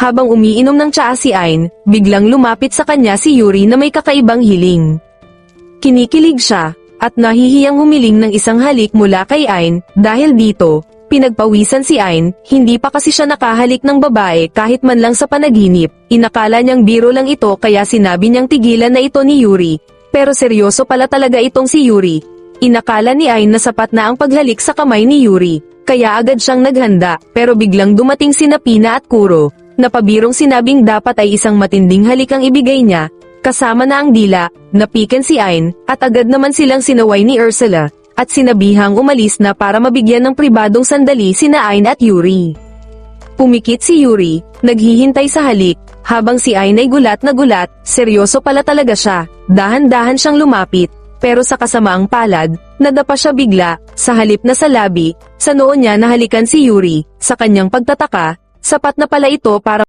Habang umiinom ng tsaa si Ain, biglang lumapit sa kanya si Yuri na may kakaibang hiling. Kinikilig siya, at nahihiyang humiling ng isang halik mula kay Ain. Dahil dito, pinagpawisan si Ain, hindi pa kasi siya nakahalik ng babae kahit man lang sa panaginip. Inakala niyang biro lang ito kaya sinabi niyang tigilan na ito ni Yuri. Pero seryoso pala talaga itong si Yuri. Inakala ni Ain na sapat na ang paghalik sa kamay ni Yuri, kaya agad siyang naghanda, pero biglang dumating sina Pina at Kuro. Napabirong sinabing dapat ay isang matinding halik ang ibigay niya, kasama na ang dila. Napiken si Ain, at agad naman silang sinaway ni Ursula, at sinabihang umalis na para mabigyan ng pribadong sandali sina Ain at Yuri. Pumikit si Yuri, naghihintay sa halik, habang si Ain ay gulat na gulat. Seryoso pala talaga siya. Dahan-dahan siyang lumapit, pero sa kasamaang palad, nadapa siya bigla. Sa halip na sa labi, sa noo niya nahalikan si Yuri. Sa kanyang pagtataka, sapat na pala ito para